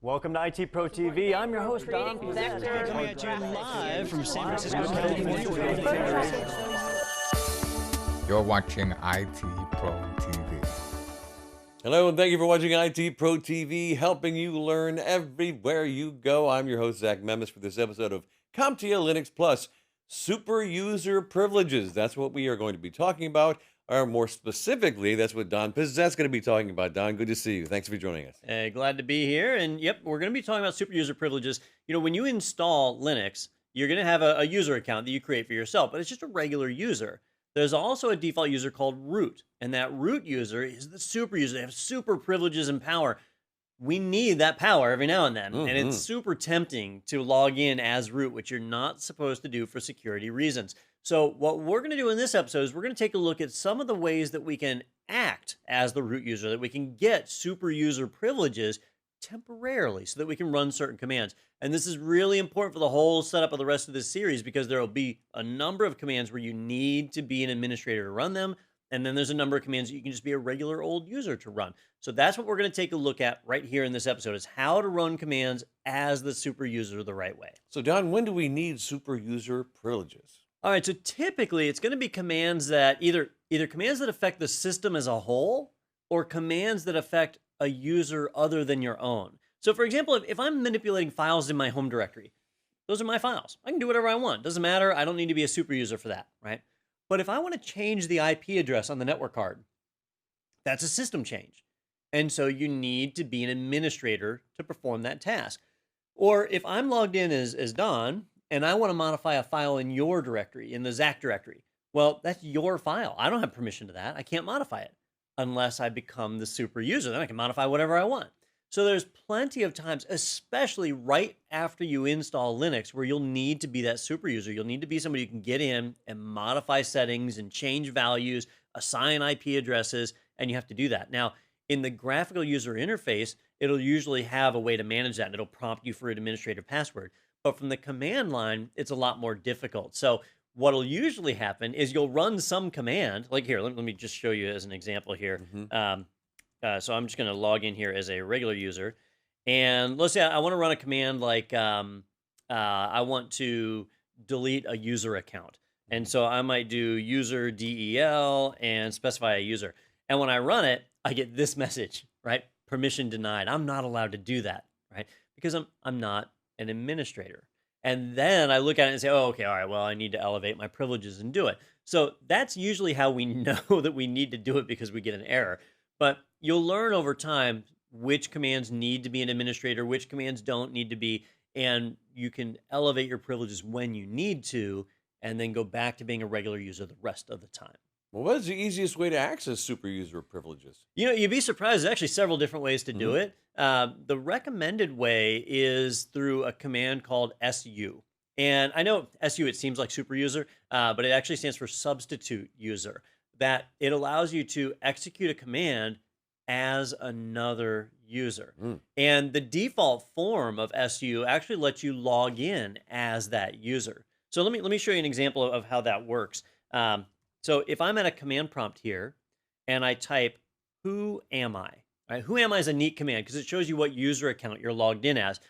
Welcome to IT Pro TV. I'm your host, Don. Coming at you live from San Francisco, California. You're watching IT Pro TV. Hello, and thank you for watching IT Pro TV, helping you learn everywhere you go. I'm your host, Zach Memis, for this episode of CompTIA Linux Plus, Super User Privileges. That's what we are going to be talking about, or more specifically, that's what Don Pizzette's going to be talking about. Don, good to see you. Thanks for joining us. Hey, glad to be here. And yep, we're going to be talking about super user privileges. You know, when you install Linux, you're going to have a user account that you create for yourself, but it's just a regular user. There's also a default user called root, and that root user is the super user. They have super privileges and power. We need that power every now and then, and it's super tempting to log in as root, which you're not supposed to do for security reasons. So what we're going to do in this episode is we're going to take a look at some of the ways that we can act as the root user, that we can get super user privileges temporarily so that we can run certain commands. And this is really important for the whole setup of the rest of this series because there will be a number of commands where you need to be an administrator to run them. And then there's a number of commands that you can just be a regular old user to run. So that's what we're going to take a look at right here in this episode is how to run commands as the super user the right way. So Don, when do we need super user privileges? All right, so typically it's going to be commands that either commands that affect the system as a whole or commands that affect a user other than your own. So for example, if I'm manipulating files in my home directory, those are my files. I can do whatever I want. Doesn't matter. I don't need to be a super user for that, right? But if I want to change the IP address on the network card, that's a system change. And so you need to be an administrator to perform that task. Or if I'm logged in as Don, and I want to modify a file in your directory, in the Zach directory, well, that's your file. I don't have permission to that. I can't modify it unless I become the super user. Then I can modify whatever I want. So there's plenty of times, especially right after you install Linux, where you'll need to be that super user. You'll need to be somebody who can get in and modify settings and change values, assign IP addresses, and you have to do that. Now, in the graphical user interface, it'll usually have a way to manage that. It'll prompt you for an administrative password. But from the command line, it's a lot more difficult. So what'll usually happen is you'll run some command, like here, let me just show you as an example here. So I'm just going to log in here as a regular user. And let's say I want to run a command like I want to delete a user account. And so I might do user del and specify a user. And when I run it, I get this message, right? Permission denied. I'm not allowed to do that, right? Because I'm not an administrator. And then I look at it and say, oh, okay, all right, well, I need to elevate my privileges and do it. So that's usually how we know that we need to do it because we get an error. But you'll learn over time which commands need to be an administrator, which commands don't need to be, and you can elevate your privileges when you need to, and then go back to being a regular user the rest of the time. Well, what is the easiest way to access super user privileges? You know, you'd be surprised. There's actually several different ways to do it. The recommended way is through a command called su. And I know su, it seems like super user, but it actually stands for substitute user. That it allows you to execute a command as another user. And the default form of su actually lets you log in as that user. So let me show you an example of how that works. So if I'm at a command prompt here and I type, who am I? Right? Who am I is a neat command because it shows you what user account you're logged in as.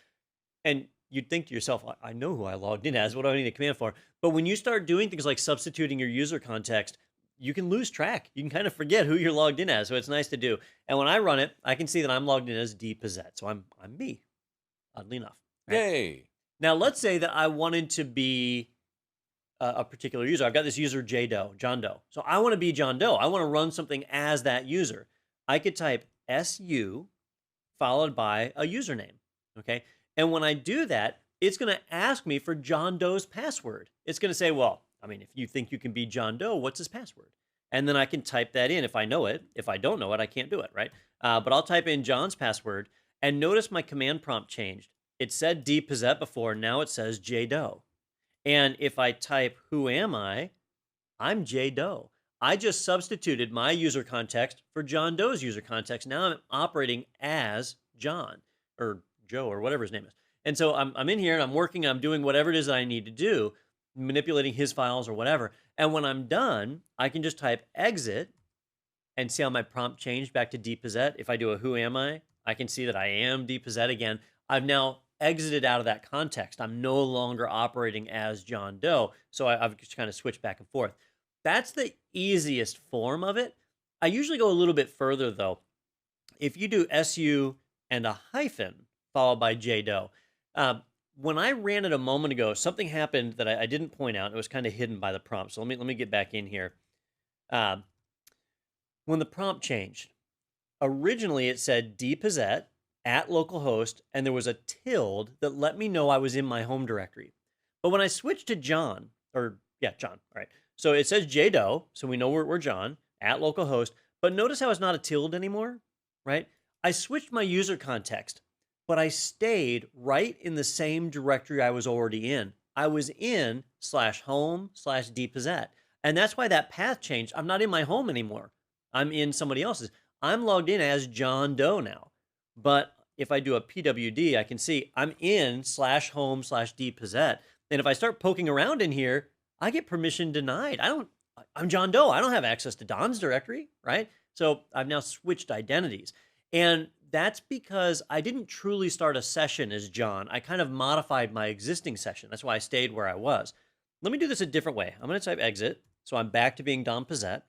And you'd think to yourself, I know who I logged in as. What do I need a command for? But when you start doing things like substituting your user context, you can lose track. You can kind of forget who you're logged in as. So it's nice to do. And when I run it, I can see that I'm logged in as dpizzette. So I'm me, oddly enough. Right? Yay. Now let's say that I wanted to be a particular user. I've got this user John Doe. So I want to be John Doe. I want to run something as that user. I could type su followed by a username, okay? And when I do that, it's going to ask me for John Doe's password. It's going to say, well, I mean, if you think you can be John Doe, what's his password? And then I can type that in if I know it. If I don't know it, I can't do it, right? But I'll type in John's password, and notice my command prompt changed. It said dpizzette before, now it says jdoe. And if I type, who am I? I'm J Doe. I just substituted my user context for John Doe's user context. Now I'm operating as John or Joe or whatever his name is. And so I'm in here and I'm working, I'm doing whatever it is that I need to do, manipulating his files or whatever. And when I'm done, I can just type exit and see how my prompt changed back to dpizzette. If I do a who am I can see that I am dpizzette again. I've now exited out of that context. I'm no longer operating as John Doe. So I've just kind of switched back and forth. That's the easiest form of it. I usually go a little bit further though. If you do SU and a hyphen followed by J Doe, when I ran it a moment ago, something happened that I didn't point out. It was kind of hidden by the prompt. So let me get back in here. When the prompt changed, originally it said dpossett at localhost, and there was a tilde that let me know I was in my home directory. But when I switched to John, John, all right. So it says jdoe, so we know we're John, at localhost, but notice how it's not a tilde anymore, right? I switched my user context, but I stayed right in the same directory I was already in. I was in /home/dpossett. And that's why that path changed. I'm not in my home anymore. I'm in somebody else's. I'm logged in as John Doe now. But if I do a PWD, I can see I'm in /home/dpossett. And if I start poking around in here, I get permission denied. I'm John Doe. I don't have access to Don's directory, right? So I've now switched identities. And that's because I didn't truly start a session as John. I kind of modified my existing session. That's why I stayed where I was. Let me do this a different way. I'm going to type exit. So I'm back to being Don Possett.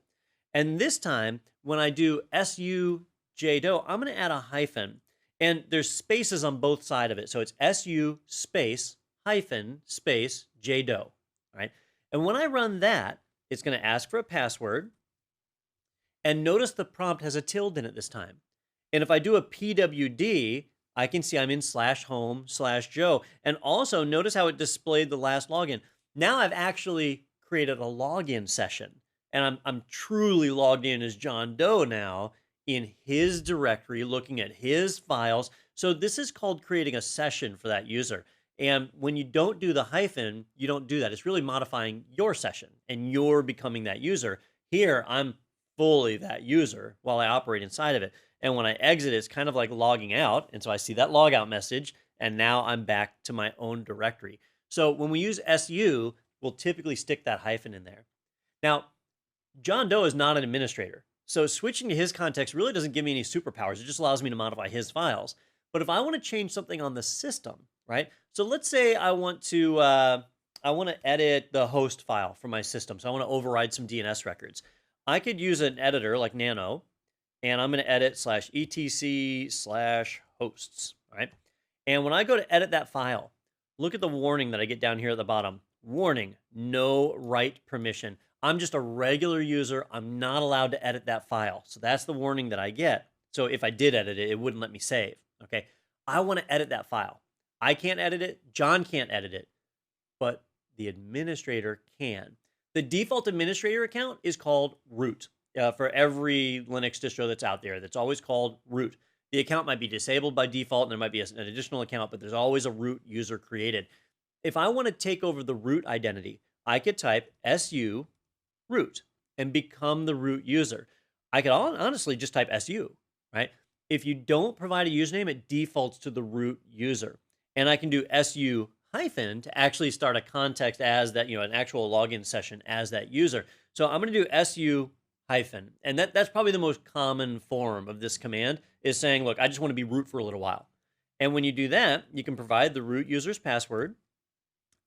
And this time, when I do SU jdoe, I'm going to add a hyphen. And there's spaces on both sides of it. So it's SU space hyphen space jdoe, right? And when I run that, it's going to ask for a password. And notice the prompt has a tilde in it this time. And if I do a PWD, I can see I'm in /home/Joe. And also notice how it displayed the last login. Now I've actually created a login session. And I'm truly logged in as John Doe now in his directory, looking at his files. So this is called creating a session for that user. And when you don't do the hyphen, you don't do that. It's really modifying your session and you're becoming that user. Here, I'm fully that user while I operate inside of it. And when I exit, it's kind of like logging out. And so I see that logout message, and now I'm back to my own directory. So when we use SU, we'll typically stick that hyphen in there. Now, John Doe is not an administrator. So switching to his context really doesn't give me any superpowers. It just allows me to modify his files. But if I want to change something on the system, right? So let's say I want to edit the host file for my system. So I want to override some DNS records. I could use an editor like Nano, and I'm going to edit /etc/hosts, right? And when I go to edit that file, look at the warning that I get down here at the bottom. Warning, no write permission. I'm just a regular user. I'm not allowed to edit that file. So that's the warning that I get. So if I did edit it, it wouldn't let me save, okay? I want to edit that file. I can't edit it. John can't edit it, but the administrator can. The default administrator account is called root. For every Linux distro that's out there, that's always called root. The account might be disabled by default, and there might be an additional account, but there's always a root user created. If I want to take over the root identity, I could type SU root and become the root user. I could honestly just type SU, right? If you don't provide a username, it defaults to the root user. And I can do SU hyphen to actually start a context as that, an actual login session as that user. So I'm going to do SU hyphen. And that's probably the most common form of this command, is saying, look, I just want to be root for a little while. And when you do that, you can provide the root user's password.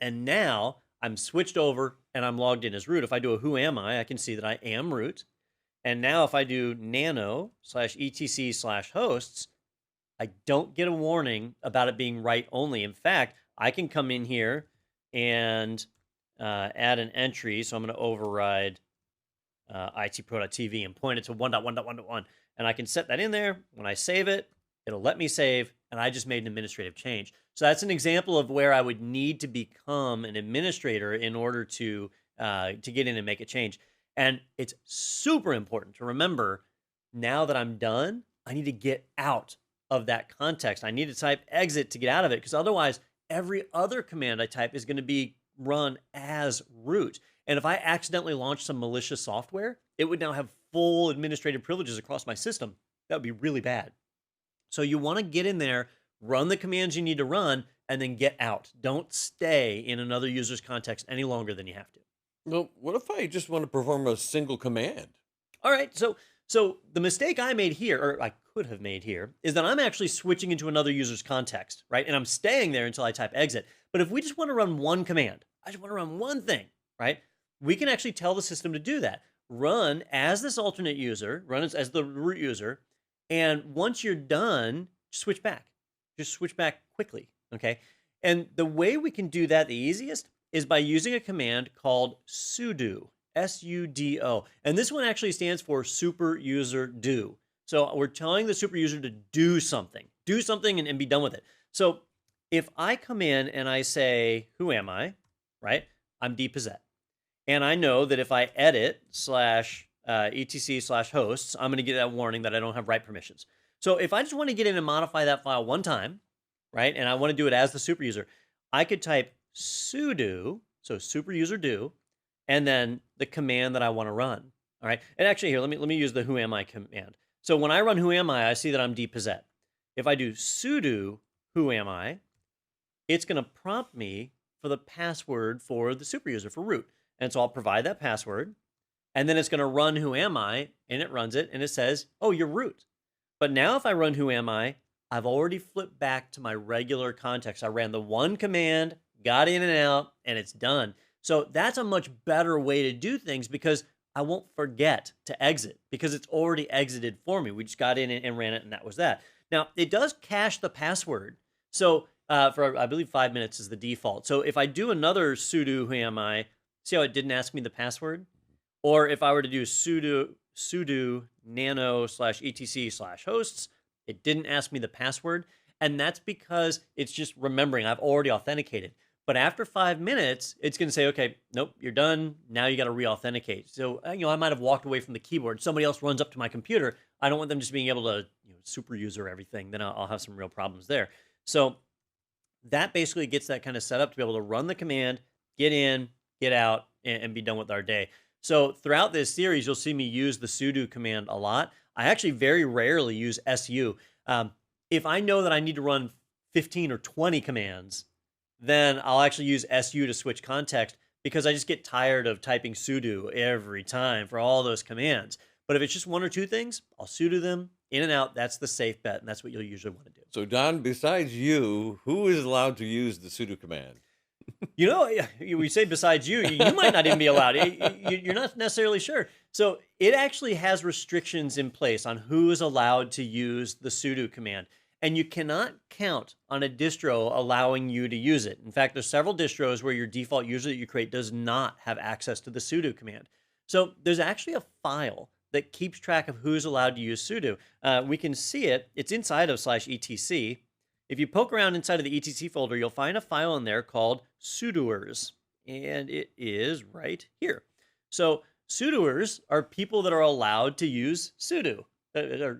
And now I'm switched over and I'm logged in as root. If I do a who am I can see that I am root. And now if I do nano /etc/hosts, I don't get a warning about it being write only. In fact, I can come in here and add an entry. So I'm going to override itpro.tv and point it to 1.1.1.1. And I can set that in there. When I save it, it'll let me save, and I just made an administrative change. So that's an example of where I would need to become an administrator in order to get in and make a change. And it's super important to remember, now that I'm done, I need to get out of that context. I need to type exit to get out of it, because otherwise every other command I type is going to be run as root. And if I accidentally launch some malicious software, it would now have full administrative privileges across my system. That would be really bad. So you want to get in there, run the commands you need to run, and then get out. Don't stay in another user's context any longer than you have to. Well, what if I just want to perform a single command? All right, so So the mistake I made here, or I could have made here, is that I'm actually switching into another user's context, right? And I'm staying there until I type exit. But if we just want to run one command, I just want to run one thing, right? We can actually tell the system to do that. Run as this alternate user, run as the root user, and once you're done, switch back. Just switch back quickly, okay? And the way we can do that the easiest is by using a command called sudo, S-U-D-O. And this one actually stands for super user do. So we're telling the super user to do something and be done with it. So if I come in and I say, who am I, right? I'm dpossett. And I know that if I edit /etc/hosts, I'm going to get that warning that I don't have write permissions. So if I just want to get in and modify that file one time, right, and I want to do it as the super user, I could type sudo, so super user do, and then the command that I want to run. All right. And actually here, let me use the who am I command. So when I run who am I see that I'm dpossett. If I do sudo who am I, it's going to prompt me for the password for the super user, for root. And so I'll provide that password, and then it's going to run who am I, and it runs it, and it says, oh, you're root. But now if I run who am I, I've already flipped back to my regular context. I ran the one command, got in and out, and it's done. So that's a much better way to do things because I won't forget to exit because it's already exited for me. We just got in and ran it, and that was that. Now, it does cache the password. So for, I believe, 5 minutes is the default. So if I do another sudo who am I, see how it didn't ask me the password? Or if I were to do sudo nano/etc/hosts, it didn't ask me the password. And that's because it's just remembering I've already authenticated. But after 5 minutes, it's going to say, okay, nope, you're done. Now you got to re-authenticate. So, I might have walked away from the keyboard. Somebody else runs up to my computer. I don't want them just being able to super user everything. Then I'll have some real problems there. So that basically gets that kind of set up to be able to run the command, get in, get out, and be done with our day. So throughout this series, you'll see me use the sudo command a lot. I actually very rarely use su. If I know that I need to run 15 or 20 commands, then I'll actually use su to switch context because I just get tired of typing sudo every time for all those commands. But if it's just one or two things, I'll sudo them in and out. That's the safe bet, and that's what you'll usually want to do. So, Don, besides you, who is allowed to use the sudo command? We say besides you might not even be allowed. You're not necessarily sure. So it actually has restrictions in place on who is allowed to use the sudo command. And you cannot count on a distro allowing you to use it. In fact, there's several distros where your default user that you create does not have access to the sudo command. So there's actually a file that keeps track of who's allowed to use sudo. We can see it. It's inside of /etc. If you poke around inside of the etc folder, you'll find a file in there called sudoers, and it is right here. So sudoers are people that are allowed to use sudo. Sudo.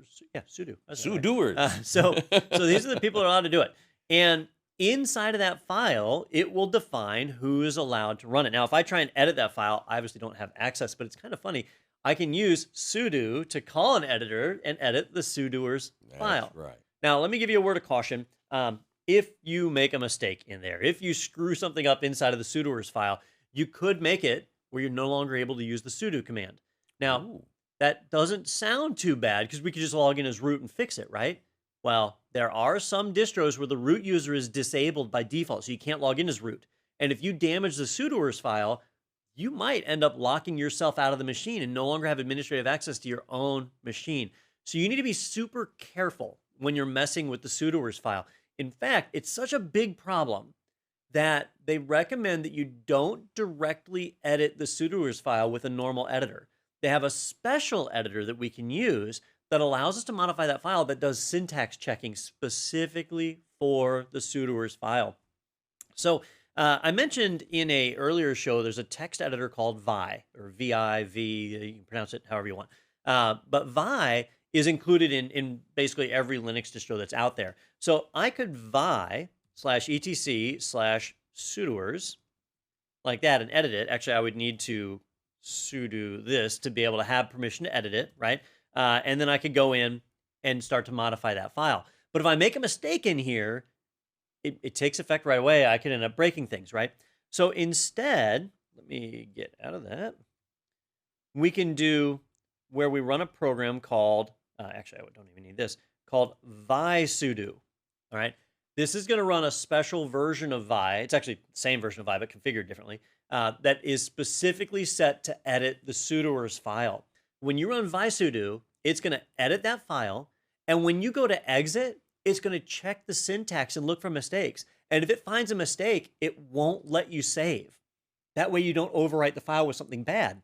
Sudoers. So these are the people that are allowed to do it. And inside of that file, it will define who is allowed to run it. Now, if I try and edit that file, I obviously don't have access, but it's kind of funny. I can use sudo to call an editor and edit the sudoers file. That's right. Now, let me give you a word of caution. If you make a mistake in there, if you screw something up inside of the sudoers file, you could make it where you're no longer able to use the sudo command. Now, that doesn't sound too bad because we could just log in as root and fix it, right? Well, there are some distros where the root user is disabled by default, so you can't log in as root. And if you damage the sudoers file, you might end up locking yourself out of the machine and no longer have administrative access to your own machine. So you need to be super careful when you're messing with the sudoers file. In fact, it's such a big problem that they recommend that you don't directly edit the sudoers file with a normal editor. They have a special editor that we can use that allows us to modify that file that does syntax checking specifically for the sudoers file. So I mentioned in a earlier show, there's a text editor called Vi, or V-I-V, you can pronounce it however you want. But Vi is included in basically every Linux distro that's out there. So I could vi/etc/sudoers like that and edit it. Actually, I would need to sudo this to be able to have permission to edit it, right? And then I could go in and start to modify that file. But if I make a mistake in here, it takes effect right away. I could end up breaking things, right? So instead, let me get out of that. We can do where we run a program called, actually, I don't even need this, called vi-sudo. All right. This is going to run a special version of Vi. It's actually the same version of Vi, but configured differently, that is specifically set to edit the sudoers file. When you run vi-sudo, it's going to edit that file. And when you go to exit, it's going to check the syntax and look for mistakes. And if it finds a mistake, it won't let you save. That way you don't overwrite the file with something bad.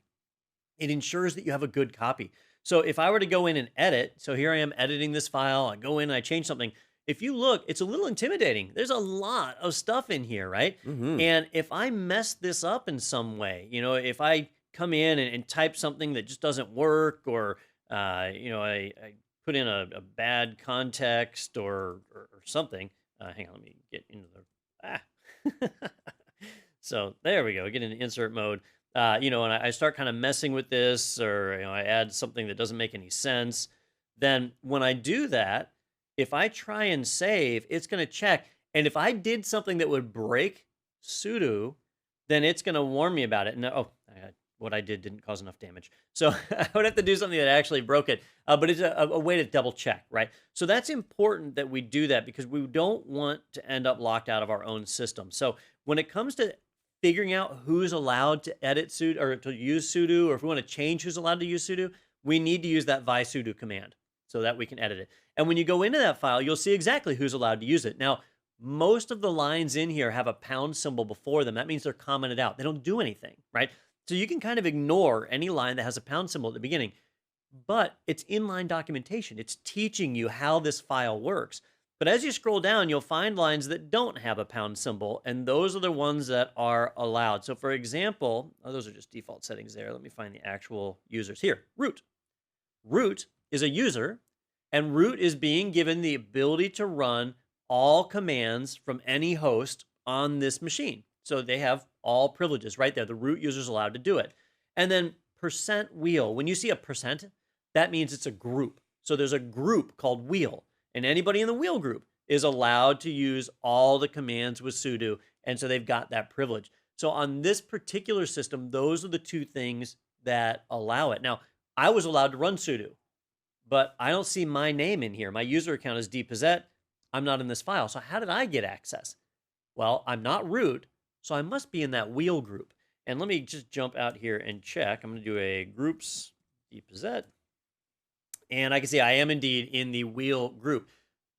It ensures that you have a good copy. So if I were to go in and edit, so here I am editing this file, I go in and I change something. If you look, it's a little intimidating. There's a lot of stuff in here, right? And if I mess this up in some way, if I come in and type something that just doesn't work, or, I put in a bad context or something. Hang on, let me get into the, So there we go, get into insert mode. And I start kind of messing with this, or, I add something that doesn't make any sense. Then when I do that, if I try and save, it's going to check. And if I did something that would break sudo, then it's going to warn me about it. And what I did didn't cause enough damage. So I would have to do something that actually broke it. But it's a way to double check, right? So that's important that we do that, because we don't want to end up locked out of our own system. So when it comes to figuring out who's allowed to edit sudo or to use sudo, or if we want to change who's allowed to use sudo, we need to use that vi-sudo command so that we can edit it. And when you go into that file, you'll see exactly who's allowed to use it. Now, most of the lines in here have a pound symbol before them. That means they're commented out. They don't do anything, right? So you can kind of ignore any line that has a pound symbol at the beginning, but it's inline documentation. It's teaching you how this file works. But as you scroll down, you'll find lines that don't have a pound symbol, and those are the ones that are allowed. So for example, those are just default settings there. Let me find the actual users here. Root. Root is a user, and root is being given the ability to run all commands from any host on this machine. So they have all privileges right there. The root user is allowed to do it. And then %wheel. When you see a %, that means it's a group. So there's a group called wheel, and anybody in the wheel group is allowed to use all the commands with sudo. And so they've got that privilege. So on this particular system, those are the two things that allow it. Now, I was allowed to run sudo, but I don't see my name in here. My user account is dpossett. I'm not in this file. So how did I get access? Well, I'm not root, so I must be in that wheel group. And let me just jump out here and check. I'm going to do a groups dpossett. And I can see I am indeed in the wheel group.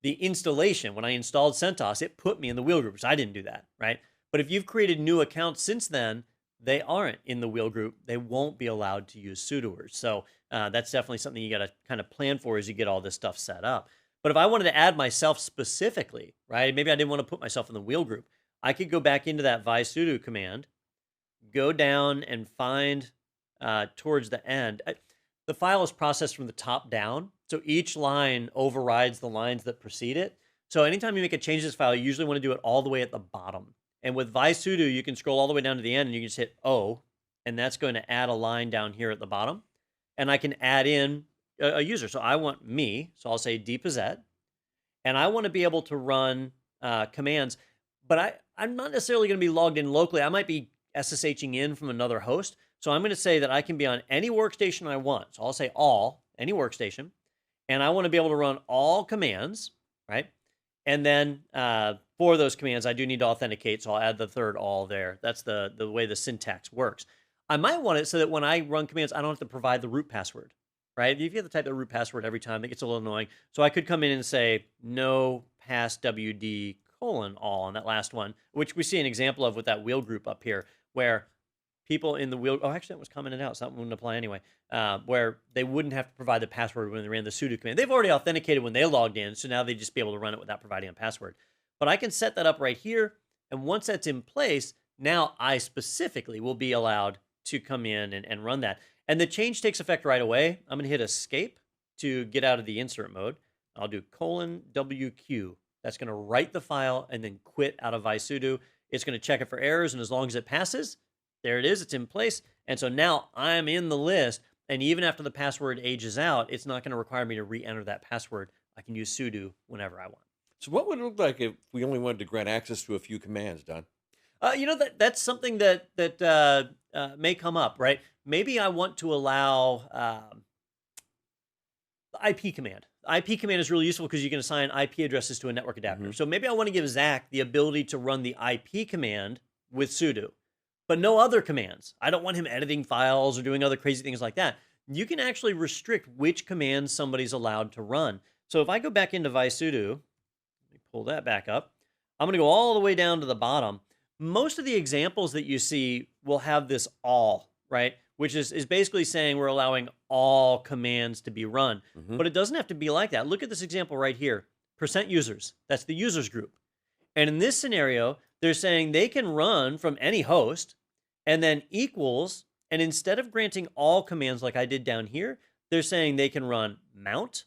The installation, when I installed CentOS, it put me in the wheel group, so I didn't do that, right? But if you've created new accounts since then, they aren't in the wheel group. They won't be allowed to use sudoers. So that's definitely something you got to kind of plan for as you get all this stuff set up. But if I wanted to add myself specifically, right, maybe I didn't want to put myself in the wheel group, I could go back into that vi-sudo command, go down and find towards the end. The file is processed from the top down, so each line overrides the lines that precede it. So anytime you make a change to this file, you usually want to do it all the way at the bottom. And with vi-sudo, you can scroll all the way down to the end, and you can just hit O, and that's going to add a line down here at the bottom. And I can add in a user. So I want me, so I'll say dpossett, and I want to be able to run commands, but I'm not necessarily going to be logged in locally. I might be SSHing in from another host. So I'm going to say that I can be on any workstation I want. So I'll say all, any workstation, and I want to be able to run all commands, right? And then for those commands, I do need to authenticate, so I'll add the third all there. That's the way the syntax works. I might want it so that when I run commands, I don't have to provide the root password, right? If you have to type the root password every time, that gets a little annoying. So I could come in and say no passwd all on that last one, which we see an example of with that wheel group up here, where people in the wheel, oh, actually that was commented out, so that wouldn't apply anyway, where they wouldn't have to provide the password when they ran the sudo command. They've already authenticated when they logged in, so now they just be able to run it without providing a password. But I can set that up right here, and once that's in place, now I specifically will be allowed to come in and run that. And the change takes effect right away. I'm going to hit escape to get out of the insert mode. I'll do :WQ. That's going to write the file and then quit out of vi-sudo. It's going to check it for errors, and as long as it passes, there it is, it's in place. And so now I'm in the list, and even after the password ages out, it's not going to require me to re-enter that password. I can use sudo whenever I want. So what would it look like if we only wanted to grant access to a few commands, Don? That's something that may come up, right? Maybe I want to allow IP command. IP command is really useful because you can assign IP addresses to a network adapter. So maybe I want to give Zach the ability to run the IP command with sudo, but no other commands. I don't want him editing files or doing other crazy things like that. You can actually restrict which commands somebody's allowed to run. So if I go back into visudo, let me pull that back up. I'm going to go all the way down to the bottom. Most of the examples that you see will have this all, right? Which is basically saying we're allowing all commands to be run. But it doesn't have to be like that. Look at this example right here. %users, that's the users group. And in this scenario, they're saying they can run from any host and then equals, and instead of granting all commands like I did down here, they're saying they can run mount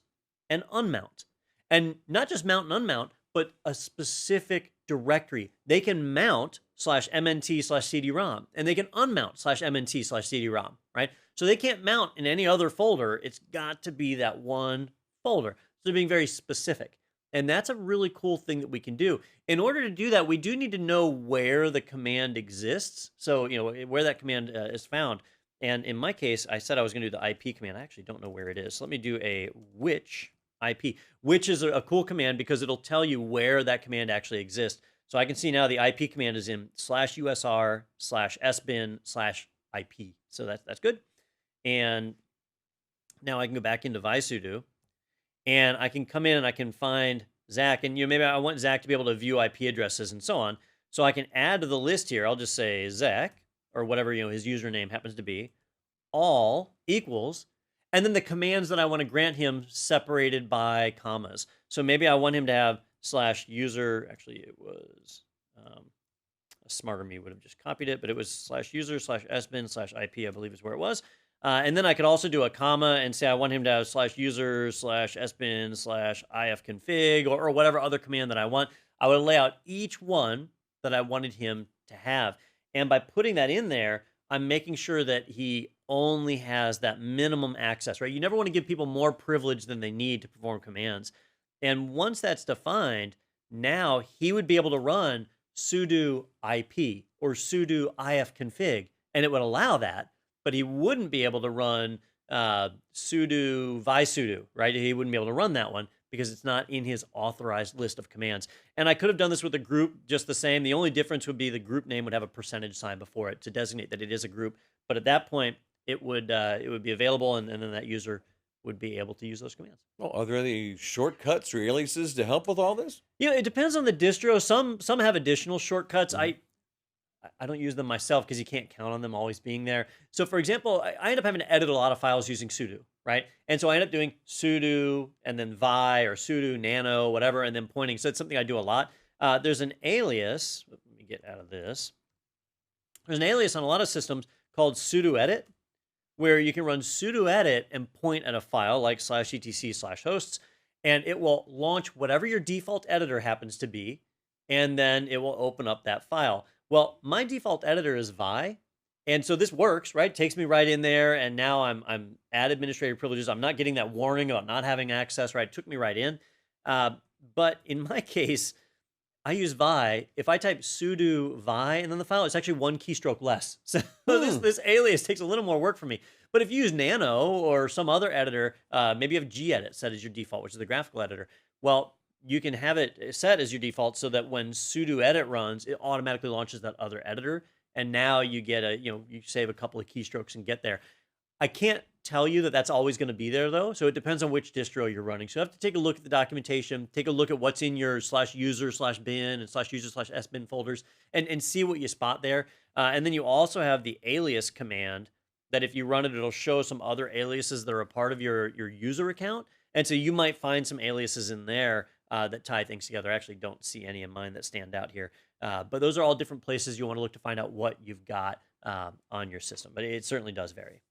and unmount. And not just mount and unmount, but a specific directory. They can mount /mnt/cd-rom, and they can unmount /mnt/cd-rom, right? So they can't mount in any other folder. It's got to be that one folder. So they're being very specific. And that's a really cool thing that we can do. In order to do that, we do need to know where the command exists. So, where that command is found. And in my case, I said I was going to do the IP command. I actually don't know where it is. So let me do a which IP, which is a cool command because it'll tell you where that command actually exists. So I can see now the IP command is in /usr/sbin/IP. So that's good. And now I can go back into visudo, and I can come in and I can find Zach. And maybe I want Zach to be able to view IP addresses and so on. So I can add to the list here. I'll just say Zach, or whatever his username happens to be, all equals, and then the commands that I want to grant him separated by commas. So maybe I want him to have /user. Actually, it was a smarter me would have just copied it, but it was /user/sbin/IP, I believe is where it was. And then I could also do a comma and say I want him to have /user/sbin/ifconfig or whatever other command that I want. I would lay out each one that I wanted him to have. And by putting that in there, I'm making sure that he only has that minimum access, right? You never want to give people more privilege than they need to perform commands. And once that's defined, now he would be able to run sudo IP or sudo ifconfig, and it would allow that, but he wouldn't be able to run sudo visudo, right? He wouldn't be able to run that one because it's not in his authorized list of commands. And I could have done this with a group just the same. The only difference would be the group name would have a % sign before it to designate that it is a group. But at that point, it would be available, and then that user would be able to use those commands. Well, are there any shortcuts or aliases to help with all this? It depends on the distro. Some have additional shortcuts. I don't use them myself because you can't count on them always being there. So for example, I end up having to edit a lot of files using sudo, right? And so I end up doing sudo and then vi or sudo nano, whatever, and then pointing. So it's something I do a lot. There's an alias. Let me get out of this. There's an alias on a lot of systems called sudo edit, where you can run sudo edit and point at a file like /etc/hosts, and it will launch whatever your default editor happens to be, and then it will open up that file. Well, my default editor is Vi, and so this works, right? It takes me right in there, and now I'm at administrative privileges. I'm not getting that warning about not having access, right? It took me right in. But in my case, I use Vi. If I type sudo Vi and then the file, it's actually one keystroke less. So this alias takes a little more work for me. But if you use Nano or some other editor, maybe you have gedit set as your default, which is the graphical editor. Well, you can have it set as your default so that when sudo edit runs, it automatically launches that other editor. And now you get you save a couple of keystrokes and get there. I can't tell you that that's always going to be there, though. So it depends on which distro you're running. So you have to take a look at the documentation, take a look at what's in your /user/bin and /user/sbin folders and see what you spot there. And then you also have the alias command that if you run it, it'll show some other aliases that are a part of your user account. And so you might find some aliases in there that tie things together. I actually don't see any of mine that stand out here. But those are all different places you want to look to find out what you've got on your system. But it certainly does vary.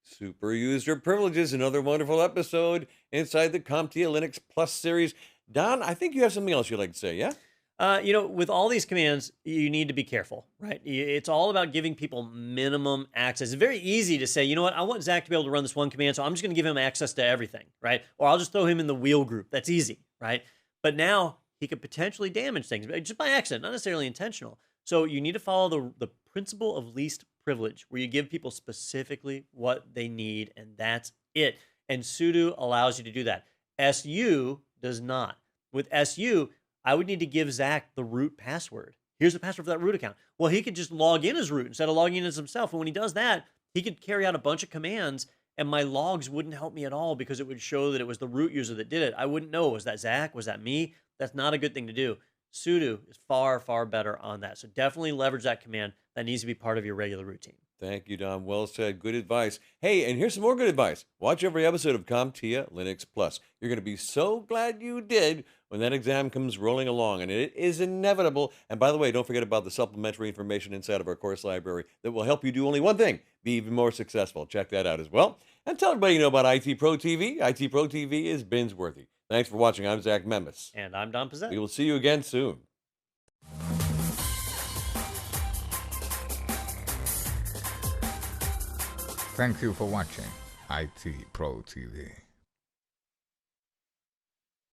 Super user privileges, another wonderful episode inside the CompTIA Linux Plus series. Don, I think you have something else you'd like to say, yeah? With all these commands, you need to be careful, right? It's all about giving people minimum access. It's very easy to say, you know what, I want Zach to be able to run this one command, so I'm just going to give him access to everything, right? Or I'll just throw him in the wheel group. That's easy, right? But now he could potentially damage things just by accident, not necessarily intentional. So you need to follow the principle of least privilege, where you give people specifically what they need, and that's it. and sudo allows you to do that. SU does not. With SU, I would need to give Zach the root password. Here's the password for that root account. Well, he could just log in as root instead of logging in as himself. And when he does that, he could carry out a bunch of commands, and my logs wouldn't help me at all because it would show that it was the root user that did it. I wouldn't know. Was that Zach? Was that me? That's not a good thing to do. Sudo is far, far better on that. So definitely leverage that command. That needs to be part of your regular routine. Thank you, Don. Well said. Good advice. Hey, and here's some more good advice. Watch every episode of CompTIA Linux Plus. You're going to be so glad you did when that exam comes rolling along, and it is inevitable. And by the way, don't forget about the supplementary information inside of our course library that will help you do only one thing, be even more successful. Check that out as well. And tell everybody you know about IT Pro TV. IT Pro TV is binge-worthy. Thanks for watching. I'm Zach Memis. And I'm Don Pizzette. We will see you again soon. Thank you for watching IT Pro TV.